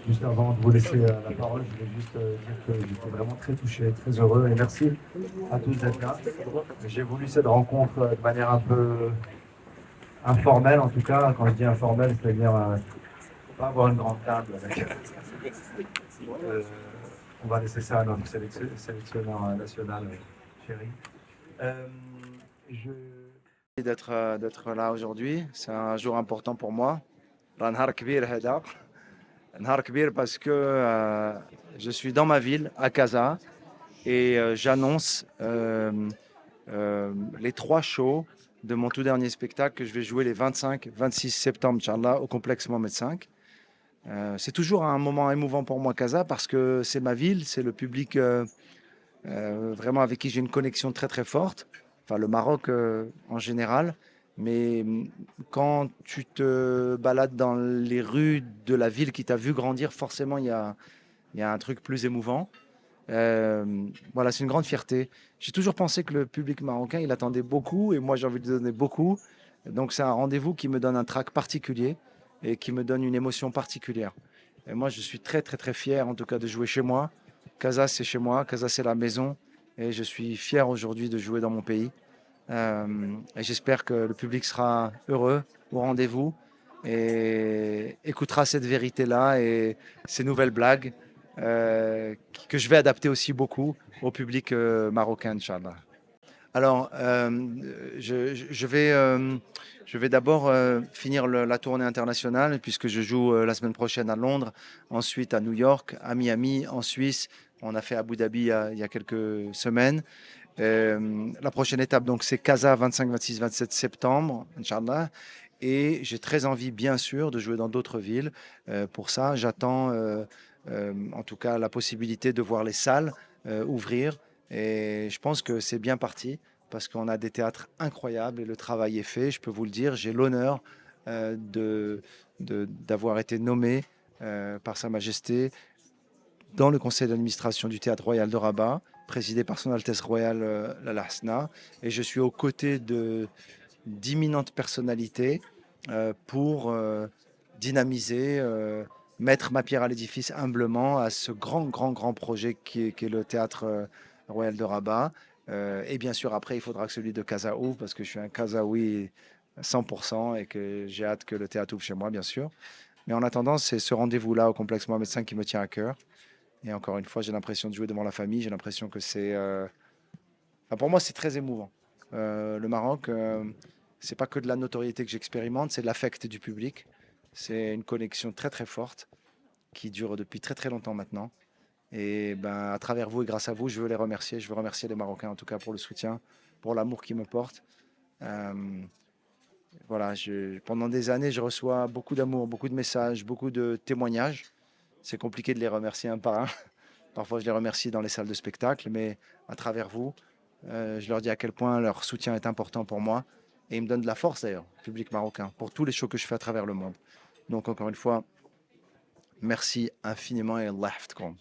Juste avant de vous laisser la parole, je voulais juste dire que j'étais vraiment très touché, très heureux et merci à tous d'être là. J'ai voulu cette rencontre de manière un peu informelle, en tout cas. Quand je dis informelle, c'est-à-dire pas avoir une grande table avec. On va laisser ça à notre sélectionneur national, chéri. Je d'être là aujourd'hui. C'est un jour important pour moi. نهار كبير هذا. نهار كبير parce que je suis dans ma ville, à Casa, et j'annonce les 3 shows de mon tout dernier spectacle que je vais jouer les 25-26 septembre, Inch'Allah, au complexe Mohamed V. C'est toujours un moment émouvant pour moi, Casa, parce que c'est ma ville, c'est le public vraiment avec qui j'ai une connexion très très forte, enfin le Maroc en général, mais quand tu te balades dans les rues de la ville qui t'a vu grandir, forcément il y a un truc plus émouvant. Voilà, c'est une grande fierté. J'ai toujours pensé que le public marocain, il attendait beaucoup et moi j'ai envie de donner beaucoup. Donc c'est un rendez-vous qui me donne un trac particulier et qui me donne une émotion particulière. Et moi je suis très très très fier en tout cas de jouer chez moi. Casa c'est chez moi, Casa c'est la maison et je suis fier aujourd'hui de jouer dans mon pays. Et j'espère que le public sera heureux au rendez-vous et écoutera cette vérité-là et ces nouvelles blagues que je vais adapter aussi beaucoup au public marocain, Inch'Allah. Alors, je vais d'abord finir la tournée internationale puisque je joue la semaine prochaine à Londres, ensuite à New York, à Miami, en Suisse. On a fait Abu Dhabi il y a quelques semaines. La prochaine étape, donc, c'est Casa 25, 26, 27 septembre, Inch'Allah. Et j'ai très envie, bien sûr, de jouer dans d'autres villes. Pour ça, j'attends en tout cas la possibilité de voir les salles ouvrir. Et je pense que c'est bien parti parce qu'on a des théâtres incroyables et le travail est fait. Je peux vous le dire, j'ai l'honneur d'avoir été nommé par Sa Majesté dans le conseil d'administration du Théâtre Royal de Rabat, présidé par Son Altesse Royale Lala Hasna. Et je suis aux côtés d'imminentes personnalités pour dynamiser, mettre ma pierre à l'édifice humblement à ce grand, grand, grand projet qui est le Théâtre Royal de Rabat. Et bien sûr, après, il faudra que celui de Kazaou, parce que je suis un Kazaoui 100% et que j'ai hâte que le théâtre ouvre chez moi, bien sûr. Mais en attendant, c'est ce rendez-vous-là au complexe Mohamed V qui me tient à cœur. Et encore une fois, j'ai l'impression de jouer devant la famille. J'ai l'impression que c'est. Enfin, pour moi, c'est très émouvant. Le Maroc, c'est pas que de la notoriété que j'expérimente, c'est l'affect du public. C'est une connexion très très forte qui dure depuis très très longtemps maintenant. Et ben, à travers vous et grâce à vous, je veux les remercier. Je veux remercier les Marocains en tout cas pour le soutien, pour l'amour qu'ils me portent. Euh, voilà, pendant des années, je reçois beaucoup d'amour, beaucoup de messages, beaucoup de témoignages. C'est compliqué de les remercier un par un. Parfois, je les remercie dans les salles de spectacle, mais à travers vous, je leur dis à quel point leur soutien est important pour moi. Et ils me donnent de la force d'ailleurs, le public marocain, pour tous les shows que je fais à travers le monde. Donc encore une fois, merci infiniment et Allah yahfadkoum.